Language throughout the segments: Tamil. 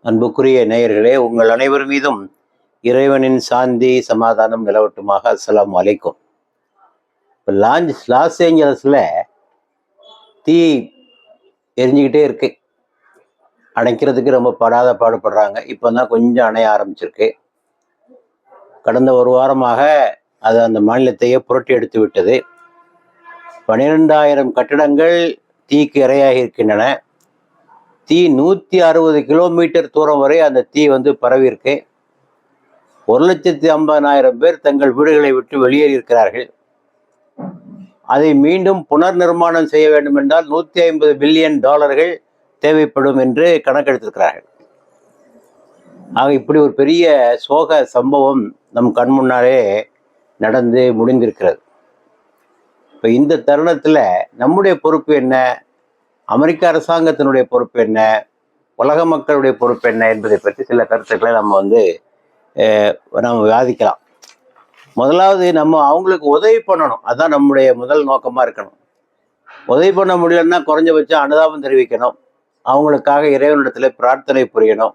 அன்புக்குரிய நேயர்களே, உங்கள் அனைவர் மீதும் இறைவனின் சாந்தி சமாதானம் நிலவட்டுமாக. அஸ்ஸலாமு அலைக்கும். இப்போ லாஸ் ஏஞ்சலஸ்ல தீ எரிஞ்சுக்கிட்டே இருக்கு. அணைக்கிறதுக்கு ரொம்ப படாத பாடுபடுறாங்க. இப்போ தான் கொஞ்சம் அணைய ஆரம்பிச்சிருக்கு. கடந்த ஒரு வாரமாக அது அந்த மாநிலத்தையே புரட்டி எடுத்து விட்டது. 12,000 கட்டிடங்கள் தீக்கு இரையாகி இருக்கின்றன. தீ 160 கிலோமீட்டர் தூரம் வரை அந்த தீ பரவி இருக்கு. 1,50,000 பேர் தங்கள் வீடுகளை விட்டு வெளியேறி இருக்கிறார்கள். அதை மீண்டும் புனர் நிர்மாணம் செய்ய வேண்டும் என்றால் $150 பில்லியன் தேவைப்படும் என்று கணக்கெடுத்திருக்கிறார்கள். ஆக இப்படி ஒரு பெரிய சோக சம்பவம் நம் கண் முன்னாலே நடந்து முடிந்திருக்கிறது. இப்போ இந்த தருணத்தில் நம்முடைய பொறுப்பு என்ன, அமெரிக்க அரசாங்கத்தினுடைய பொறுப்பு என்ன, உலக மக்களுடைய பொறுப்பு என்ன என்பதை பற்றி சில கருத்துக்களை நம்ம விவாதிக்கலாம். முதலாவது, நம்ம அவங்களுக்கு உதவி பண்ணணும். அதுதான் நம்முடைய முதல் நோக்கமாக இருக்கணும். உதவி பண்ண முடியலன்னா குறைஞ்சபட்சம் அனுதாபம் தெரிவிக்கணும். அவங்களுக்காக இறைவனிடத்தில் பிரார்த்தனை புரியணும்.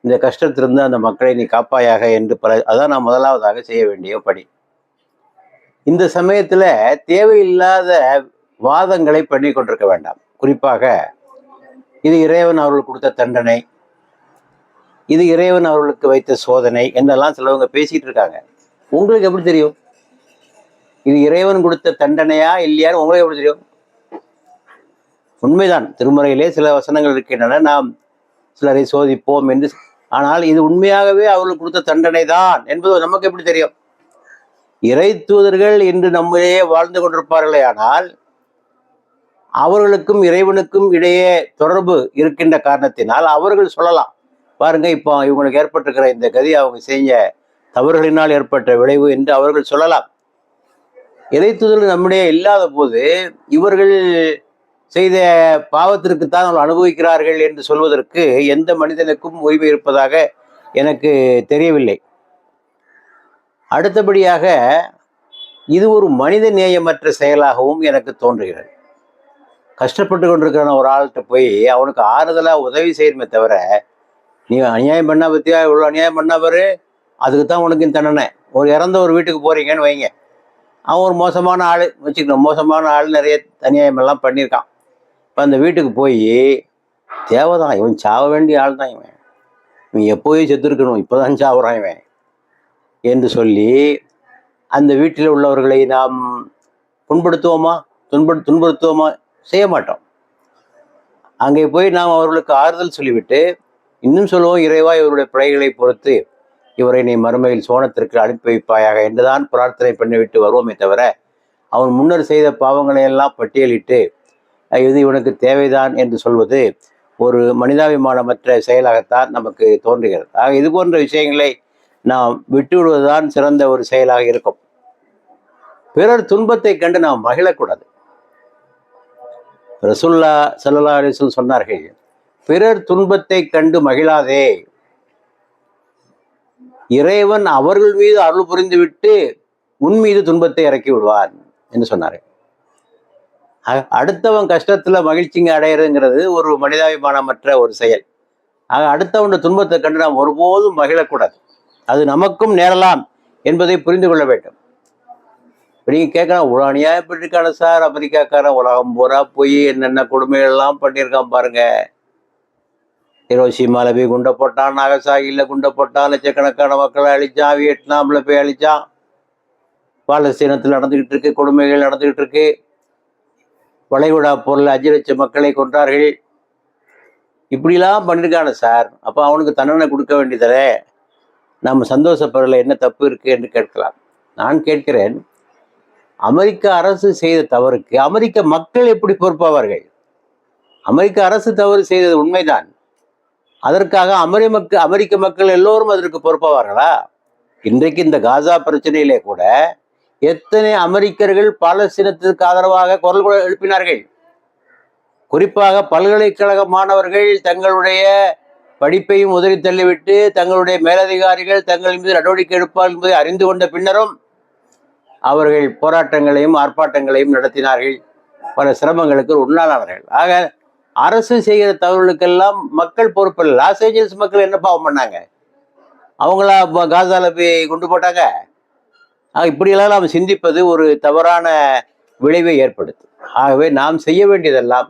இந்த கஷ்டத்திலிருந்து அந்த மக்களை நீ காப்பாயாக என்று அதான் நான் முதலாவதாக செய்ய வேண்டிய பணி. இந்த சமயத்தில் தேவையில்லாத வாதங்களை பண்ணி கொண்டிருக்க வேண்டாம். குறிப்பாக இது இறைவன் அவர்களுக்கு கொடுத்த தண்டனை, இது இறைவன் அவர்களுக்கு வைத்த சோதனை என்றெல்லாம் சிலவங்க பேசிட்டு இருக்காங்க. உங்களுக்கு எப்படி தெரியும் இது இறைவன் கொடுத்த தண்டனையா இல்லையான்னு? உங்களுக்கு எப்படி தெரியும்? உண்மைதான், திருமறையிலே சில வசனங்கள் இருக்கின்றன, நாம் சிலரை சோதிப்போம் என்று. ஆனால் இது உண்மையாகவே அவர்களுக்கு கொடுத்த தண்டனை தான் என்பது நமக்கு எப்படி தெரியும்? இறை தூதர்கள் இன்று நம்மையே வாழ்ந்து கொண்டிருப்பார்களே, ஆனால் அவர்களுக்கும் இறைவனுக்கும் இடையே தொடர்பு இருக்கின்ற காரணத்தினால் அவர்கள் சொல்லலாம், பாருங்க இப்போ இவங்களுக்கு ஏற்பட்டிருக்கிற இந்த கதி அவங்க செஞ்ச தவறுகளினால் ஏற்பட்ட விளைவு என்று அவர்கள் சொல்லலாம். இறை தூதர்கள் நம்முடைய இல்லாத போது இவர்கள் செய்த பாவத்திற்குத்தான் அவர்கள் அனுபவிக்கிறார்கள் என்று சொல்வதற்கு எந்த மனிதனுக்கும் உரிமை இருப்பதாக எனக்கு தெரியவில்லை. அடுத்தபடியாக இது ஒரு மனித நேயமற்ற செயலாகவும் எனக்கு தோன்றுகிறது. கஷ்டப்பட்டு கொண்டிருக்கிற ஒரு ஆள்கிட்ட போய் அவனுக்கு ஆறுதலாக உதவி செய்யணுமே தவிர, நீ அநியாயம் பண்ணா பத்தியா, இவ்வளோ அநியாயம் பண்ணா பாரு, அதுக்கு தான் உனக்கு தண்டனை. இறந்த ஒரு வீட்டுக்கு போறீங்கன்னு வைங்க, அவன் ஒரு மோசமான ஆள் வச்சுக்கணும், மோசமான ஆள் நிறைய அநியாயமெல்லாம் பண்ணியிருக்கான். இப்போ அந்த வீட்டுக்கு போய் தேவைதான், இவன் சாவ வேண்டிய ஆள் தான், இவன் எப்போயும் செத்துருக்கணும், இப்போதான் சாவுறான் இவன் என்று சொல்லி அந்த வீட்டில் உள்ளவர்களை நாம் புண்படுத்துவோமா, துன்புறுத்துவோமா? செய்ய மாட்டோம். அங்கே போய் நாம் அவர்களுக்கு ஆறுதல் சொல்லிவிட்டு இன்னும் சொல்லுவோம், இறைவா இவருடைய பிழைகளை பொறுத்து இவரை நீ மறுமையில் சோனத்திற்கு அனுப்பி வைப்பாயாக என்றுதான் பிரார்த்தனை பண்ணிவிட்டு வருவோமே தவிர, அவன் முன்னர் செய்த பாவங்களை எல்லாம் பட்டியலிட்டு இது இவனுக்கு தேவைதான் என்று சொல்வது ஒரு மனிதாபிமானமற்ற செயலாகத்தான் நமக்கு தோன்றுகிறது. ஆக இது போன்ற விஷயங்களை நாம் விட்டுவிடுவதுதான் சிறந்த ஒரு செயலாக இருக்கும். பிறர் துன்பத்தை கண்டு நாம் மகிழக்கூடாது. ரசூலுல்லாஹ் ஸல்லல்லாஹு அலைஹி வஸல்லம் சொன்னார்கள், பிறர் துன்பத்தை கண்டு மகிழாதே, இறைவன் அவர்கள் மீது அருள் புரிந்து விட்டு உன் மீது துன்பத்தை இறக்கி விடுவான் என்று சொன்னார்கள். அடுத்தவன் கஷ்டத்துல மகிழ்ச்சிங்க அடையிறதுங்கிறது ஒரு மனிதாபிமானமற்ற ஒரு செயல். ஆக அடுத்தவன் துன்பத்தை கண்டு நாம் ஒருபோதும் மகிழக்கூடாது. அது நமக்கும் நேரலாம் என்பதை புரிந்து கொள்ள வேண்டும். நீங்க கேட்கலாம், இவ்வளோ அநியாயப்பட்டிருக்கான சார் அமெரிக்காக்காரன், உலகம் பூரா போய் என்னென்ன கொடுமைகள்லாம் பண்ணியிருக்கான் பாருங்க. ஹிரோஷிமால போய் குண்டை போட்டான், நாகசாகியில் குண்டை போட்டான், லட்சக்கணக்கான மக்களை அழிச்சான், வியட்நாம்ல போய் அழிச்சான், பாலஸ்தீனத்தில் நடந்துகிட்டு இருக்கு, கொடுமைகள் நடந்துகிட்டு இருக்கு, வளைகுடா போரில் 5 லட்சம் மக்களை கொன்றார்கள். இப்படிலாம் பண்ணியிருக்கான சார், அப்போ அவனுக்கு தண்டனை கொடுக்க வேண்டியதே, நம்ம சந்தோஷப்படல, என்ன தப்பு இருக்கு என்று கேட்கலாம். நான் கேட்கிறேன், அமெரிக்க அரசு செய்த தவறுக்கு அமெரிக்க மக்கள் எப்படி பொறுப்பாவார்கள்? அமெரிக்க அரசு தவறு செய்தது உண்மைதான், அதற்காக அமெரிக்க மக்கள் எல்லோரும் அதற்கு பொறுப்பாவார்களா? இன்றைக்கு இந்த காசா பிரச்சனையிலே கூட எத்தனை அமெரிக்கர்கள் பாலஸ்தீனத்திற்கு ஆதரவாக குரல் எழுப்பினார்கள். குறிப்பாக பல்கலைக்கழக மாணவர்கள் தங்களுடைய படிப்பையும் உதறி தள்ளிவிட்டு தங்களுடைய மேலதிகாரிகள் தங்கள் மீது நடவடிக்கை எடுப்பார்கள் என்பதை அறிந்து கொண்ட பின்னரும் அவர்கள் போராட்டங்களையும் ஆர்ப்பாட்டங்களையும் நடத்தினார்கள், பல சிரமங்களுக்கு உள்ளானார்கள். ஆக அரசு செய்கிற தவறுகளுக்கெல்லாம் மக்கள் பொறுப்பில்லை. லாஸ் ஏஞ்சல்ஸ் மக்கள் என்ன பாவம் பண்ணாங்க? அவங்களா காசால போய் குண்டு போட்டாங்க? இப்படியெல்லாம் நாம் சிந்திப்பது ஒரு தவறான விளைவை ஏற்படுத்தும். ஆகவே நாம் செய்ய வேண்டியதெல்லாம்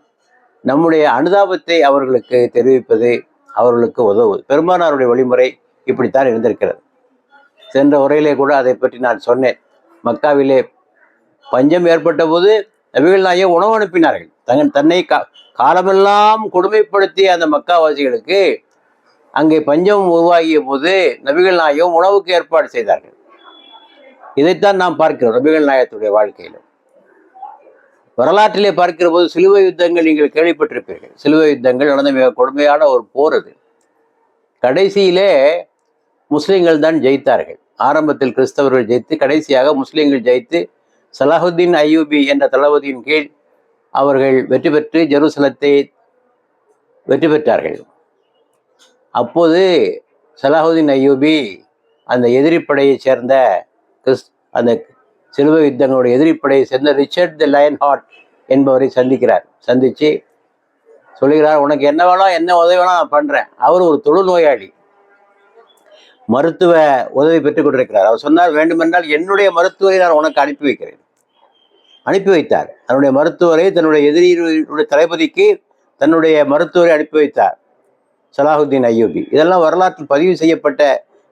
நம்முடைய அனுதாபத்தை அவர்களுக்கு தெரிவிப்பது, அவர்களுக்கு உதவுவது. பெருமானாருடைய வழிமுறை இப்படித்தான் இருந்திருக்கிறது. சென்ற உரையிலே கூட அதை பற்றி நான் சொன்னேன். மக்காவிலே பஞ்சம் ஏற்பட்ட போது நபிகள் நாயகம் உணவு அனுப்பினார்கள். தன்னை காலமெல்லாம் கொடுமைப்படுத்திய அந்த மக்காவாசிகளுக்கு அங்கே பஞ்சம் உருவாகிய போது நபிகள் நாயகம் உணவுக்கு ஏற்பாடு செய்தார்கள். இதைத்தான் நாம் பார்க்கிறோம் நபிகள் நாயகத்துடைய வாழ்க்கையில. வரலாற்றிலே பார்க்கிற போது சிலுவை யுத்தங்கள் நீங்கள் கேள்விப்பட்டிருப்பீர்கள். சிலுவை யுத்தங்கள் நடந்த மிக கொடுமையான ஒரு போர் அது. கடைசியிலே முஸ்லிம்கள் தான் ஜெயித்தார்கள். ஆரம்பத்தில் கிறிஸ்தவர்கள் ஜெயித்து கடைசியாக முஸ்லிம்கள் ஜெயித்து சலாஹுத்தீன் அய்யூபி என்ற தளபதியின் கீழ் அவர்கள் வெற்றி பெற்று ஜெருசலத்தை வெற்றி பெற்றார்கள். அப்போது சலாஹுத்தீன் அய்யூபி அந்த எதிரிப்படையைச் சேர்ந்த அந்த சிலுவை யுத்தங்களுடைய எதிரிப்படையை சேர்ந்த ரிச்சர்ட் தி லயன் ஹார்ட் என்பவரை சந்திக்கிறார். சந்திச்சு சொல்லுகிறார், உனக்கு என்ன வேணும், என்ன உதவி வேணும் நான் பண்றேன். அவர் ஒரு தொழுநோயாளி, மருத்துவ உதவி பெற்றுக் கொண்டிருக்கிறார். அவர் சொன்னார், வேண்டுமென்றால் என்னுடைய மருத்துவரை நான் உனக்கு அனுப்பி வைக்கிறேன். அனுப்பி வைத்தார். தன்னுடைய மருத்துவரை தன்னுடைய எதிரியுடைய தளபதிக்கு தன்னுடைய மருத்துவரை அனுப்பி வைத்தார் சலாஹுத்தீன் அய்யூபி. இதெல்லாம் வரலாற்றில் பதிவு செய்யப்பட்ட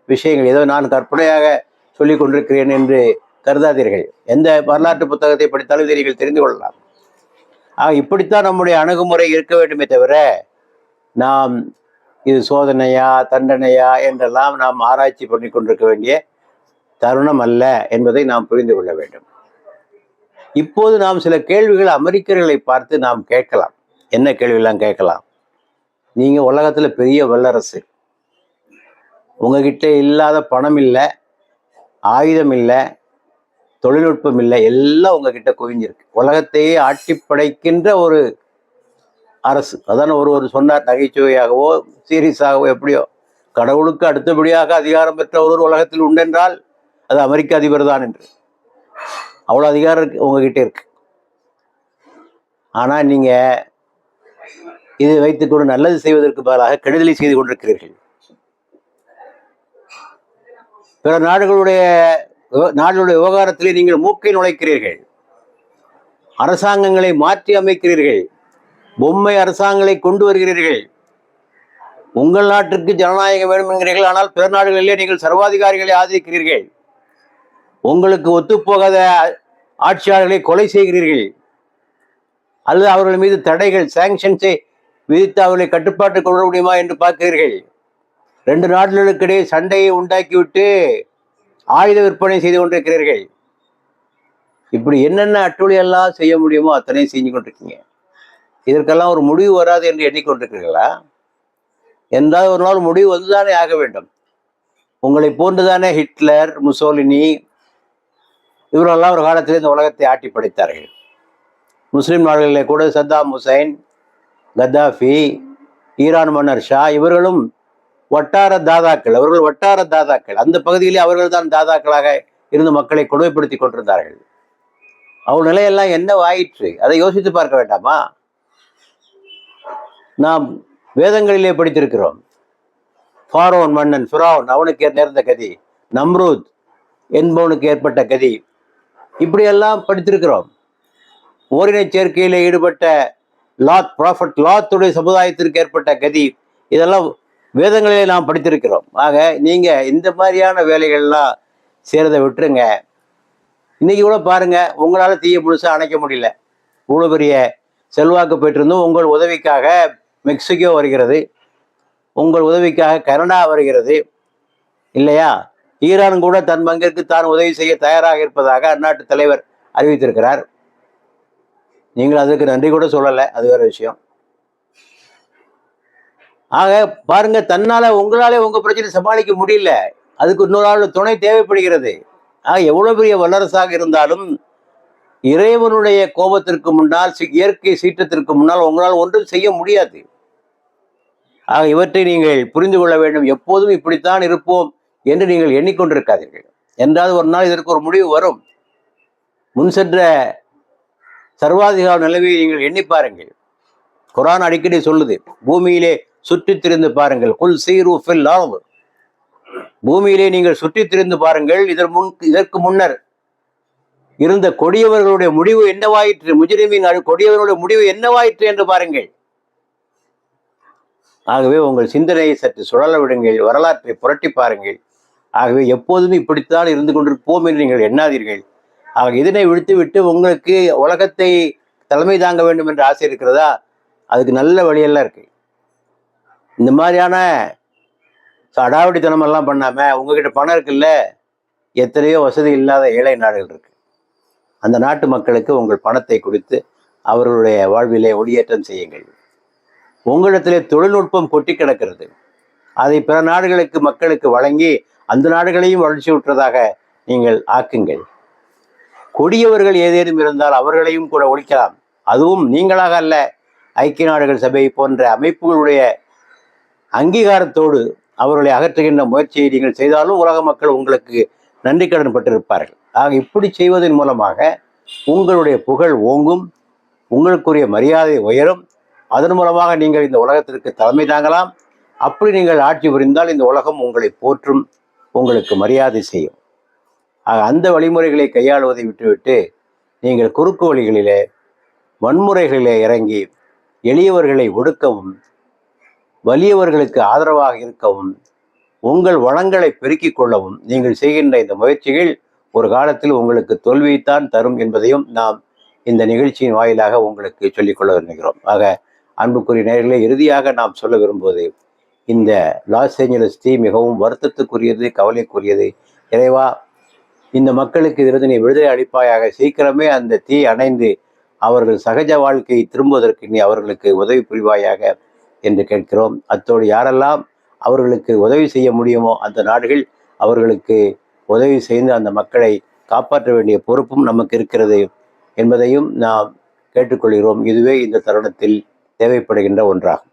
விஷயங்கள். ஏதோ நான் கற்பனையாக சொல்லிக் கொண்டிருக்கிறேன் என்று கருதாதீர்கள். எந்த வரலாற்று புத்தகத்தை படித்தாலும் இதை நீங்கள் தெரிந்து கொள்ளலாம். இப்படித்தான் நம்முடைய அணுகுமுறை இருக்க வேண்டுமே தவிர நாம் இது சோதனையா தண்டனையா என்றெல்லாம் நாம் ஆராய்ச்சி பண்ணி கொண்டிருக்க வேண்டிய தருணம் அல்ல என்பதை நாம் புரிந்து கொள்ள வேண்டும். இப்போது நாம் சில கேள்விகள் அமெரிக்கர்களை பார்த்து நாம் கேட்கலாம். என்ன கேள்வியெல்லாம் கேட்கலாம்? நீங்க உலகத்துல பெரிய வல்லரசு, உங்ககிட்ட இல்லாத பணம் இல்லை, ஆயுதம் இல்லை, தொழில்நுட்பம் இல்லை, எல்லாம் உங்ககிட்ட குவிஞ்சிருக்கு. உலகத்தையே ஆட்டி படைக்கின்ற ஒரு அரசு. அதான் ஒருவர் சொன்னார், நகைச்சுவையாகவோ சீரியஸாகவோ எப்படியோ, கடவுளுக்கு அடுத்தபடியாக அதிகாரம் பெற்ற ஒருவர் உலகத்தில் உண்டென்றால் அது அமெரிக்க அதிபர் தான் என்று. அவ்வளோ அதிகாரம் இருக்கு உங்ககிட்ட இருக்கு. ஆனா நீங்க இதை வைத்துக்கொண்டு நல்லது செய்வதற்கு பதிலாக கெடுதலை செய்து கொண்டிருக்கிறீர்கள். பிற நாடுகளுடைய விவகாரத்திலே நீங்கள் மூக்கை நுழைக்கிறீர்கள். அரசாங்கங்களை மாற்றி அமைக்கிறீர்கள். பொம்மை அரசாங்கங்களை கொண்டு வருகிறீர்கள். உங்கள் நாட்டிற்கு ஜனநாயகம் வேண்டும் என்கிறீர்கள். ஆனால் பிற நாடுகளிலே நீங்கள் சர்வாதிகாரிகளை ஆதரிக்கிறீர்கள். உங்களுக்கு ஒத்துப்போகாத ஆட்சியாளர்களை கொலை செய்கிறீர்கள். அல்லது அவர்கள் மீது தடைகள், சாங்ஷன்ஸை விதித்து அவர்களை கட்டுப்பாட்டுக்கு கொள்ள முடியுமா என்று பார்க்கிறீர்கள். 2 நாடுகளுக்கிடையே சண்டையை உண்டாக்கிவிட்டு ஆயுத விற்பனை செய்து கொண்டிருக்கிறீர்கள். இப்படி என்னென்ன அட்டூழி எல்லாம் செய்ய முடியுமோ அத்தனை செஞ்சு கொண்டிருக்கீங்க. இதற்கெல்லாம் ஒரு முடிவு வராது என்று எண்ணிக்கொண்டிருக்கிறீர்களா? என்றால் ஒரு நாள் முடிவு வந்துதானே ஆக வேண்டும். உங்களை போன்றுதானே ஹிட்லர், முசோலினி இவரெல்லாம் ஒரு காலத்தில் இந்த உலகத்தை ஆட்டி படைத்தார்கள். முஸ்லிம் நாடுகளிலே கூட சத்தாம் ஹுசைன், கத்தாஃபி, ஈரான் மன்னர் ஷா இவர்களும் வட்டார தாதாக்கள். அவர்கள் வட்டார தாதாக்கள். அந்த பகுதியிலே அவர்கள் தான் தாதாக்களாக இருந்து மக்களை கொடுமைப்படுத்தி கொண்டிருந்தார்கள். அவள் நிலையெல்லாம் என்ன ஆயிற்று? அதை யோசித்து பார்க்க வேண்டாமா? நாம் வேதங்களிலே படித்திருக்கிறோம். ஃபாரோன் மன்னன் ஃபிரௌன், அவனுக்கு நேர்ந்த கதி, நம்ரூத் என்பவனுக்கு ஏற்பட்ட கதி, இப்படியெல்லாம் படித்திருக்கிறோம். ஓரின சேர்க்கையிலே ஈடுபட்ட ப்ராஃபட் லாத்துடைய சமுதாயத்திற்கு ஏற்பட்ட கதி, இதெல்லாம் வேதங்களிலே நாம் படித்திருக்கிறோம். ஆக நீங்க இந்த மாதிரியான வேலைகள்லாம் செய்யறதை விட்டுருங்க. இன்னைக்கு கூட பாருங்க, உங்களால தீய முழுசா அணைக்க முடியல. இவ்வளோ பெரிய செல்வாக்கு பெற்றிருந்தும் உங்கள் உதவிக்காக மெக்சிகோ வருகிறது, உங்கள் உதவிக்காக கனடா வருகிறது இல்லையா? ஈரான் கூட தன் பங்கிற்கு தான் உதவி செய்ய தயாராக இருப்பதாக அந்நாட்டு தலைவர் அறிவித்திருக்கிறார். நீங்கள் அதுக்கு நன்றி கூட சொல்லலை, அது வேற விஷயம். ஆக பாருங்க, உங்களாலே உங்க பிரச்சனை சமாளிக்க முடியல, அதுக்கு இன்னொரு ஆள் துணை தேவைப்படுகிறது. ஆக எவ்வளவு பெரிய வல்லரசாக இருந்தாலும் இறைவனுடைய கோபத்திற்கு முன்னால், இயற்கை சீற்றத்திற்கு முன்னால் உங்களால் ஒன்றும் செய்ய முடியாது. ஆக இவற்றை நீங்கள் புரிந்து கொள்ள வேண்டும். எப்போதும் இப்படித்தான் இருப்போம் என்று நீங்கள் எண்ணிக்கொண்டிருக்காதீர்கள். என்றாவது ஒரு நாள் இதற்கு ஒரு முடிவு வரும். முன் சென்ற சர்வாதிகார நிலைமையை நீங்கள் எண்ணி பாருங்கள். குர்ஆன் அடிக்கடி சொல்லுது, பூமியிலே சுற்றித் திரிந்து பாருங்கள், குல் சீரு ஃபில் அர்த், பூமியிலே நீங்கள் சுற்றித் திரிந்து பாருங்கள். இதற்கு முன்னர் இருந்த கொடியவர்களுடைய முடிவு என்னவாயிற்று, முஜ்ரிமின் கொடியவர்களுடைய முடிவு என்னவாயிற்று என்று பாருங்கள். ஆகவே உங்கள் சிந்தனையை சற்று சுழல விடுங்கள், வரலாற்றை புரட்டி பாருங்கள். ஆகவே எப்போதுமே இப்படித்தான் இருந்து கொண்டிருப்போம் என்று நீங்கள் எண்ணாதீர்கள். ஆக இதனை விடுத்துவிட்டு உங்களுக்கு உலகத்தை தலைமை தாங்க வேண்டும் என்ற ஆசை இருக்கிறதா? அதுக்கு நல்ல வழியெல்லாம் இருக்கு. இந்த மாதிரியான அடாவடித்தனம் எல்லாம் பண்ணாம, உங்ககிட்ட பணம் இருக்குல்ல, எத்தனையோ வசதி இல்லாத ஏழை நாடுகள் இருக்கு. அந்த நாட்டு மக்களுக்கு உங்கள் பணத்தை கொடுத்து அவர்களுடைய வாழ்விலே ஒளியேற்றம் செய்யுங்கள். உங்களிடத்திலே தொழில்நுட்பம் கொட்டி கிடக்கிறது, அதை பிற நாடுகளுக்கு மக்களுக்கு வழங்கி அந்த நாடுகளையும் வளர்ச்சி விட்டதாக நீங்கள் ஆக்குங்கள். கொடியவர்கள் ஏதேனும் இருந்தால் அவர்களையும் கூட ஒழிக்கலாம். அதுவும் நீங்களாக அல்ல, ஐக்கிய நாடுகள் சபை போன்ற அமைப்புகளுடைய அங்கீகாரத்தோடு அவர்களை அகற்றுகின்ற முயற்சியை நீங்கள் செய்தாலும் உலக மக்கள் உங்களுக்கு நன்றி கடன் பட்டிருப்பார்கள். ஆக இப்படி செய்வதன் மூலமாக உங்களுடைய புகழ் ஓங்கும், உங்களுக்குரிய மரியாதை உயரும். அதன் மூலமாக நீங்கள் இந்த உலகத்திற்கு தலைமை தாங்கலாம். அப்படி நீங்கள் ஆட்சி புரிந்தால் இந்த உலகம் உங்களை போற்றும், உங்களுக்கு மரியாதை செய்யும். அந்த வழிமுறைகளை கையாளுவதை விட்டுவிட்டு நீங்கள் குறுக்கு வழிகளிலே வன்முறைகளிலே இறங்கி எளியவர்களை ஒடுக்கவும் வலியவர்களுக்கு ஆதரவாக இருக்கவும் உங்கள் வளங்களை பெருக்கிக் கொள்ளவும் நீங்கள் செய்கின்ற இந்த முயற்சிகள் ஒரு காலத்தில் உங்களுக்கு தோல்வியைத்தான் தரும் என்பதையும் நாம் இந்த நிகழ்ச்சியின் வாயிலாக உங்களுக்கு சொல்லிக்கொள்ள விரும்புகிறோம். ஆக அன்புக்குரிய நேயர்களே, இறுதியாக நாம் சொல்ல விரும்புவது, இந்த லாஸ் ஏஞ்சலஸ் தீ மிகவும் வருத்தத்துக்குரியது, கவலைக்குரியது. இறைவா, இந்த மக்களுக்கு இதிலிருந்து நீ விடுதலை அளிப்பாயாக. சீக்கிரமே அந்த தீ அணைந்து அவர்கள் சகஜ வாழ்க்கையை திரும்புவதற்கு நீ அவர்களுக்கு உதவி புரிவாயாக என்று கேட்கிறோம். அத்தோடு யாரெல்லாம் அவர்களுக்கு உதவி செய்ய முடியுமோ அந்த நாடுகள் அவர்களுக்கு உதவி செய்து அந்த மக்களை காப்பாற்ற வேண்டிய பொறுப்பும் நமக்கு இருக்கிறது என்பதையும் நாம் கேட்டுக்கொள்கிறோம். இதுவே இந்த தருணத்தில் தேவைப்படுகின்ற ஒன்றாகும்.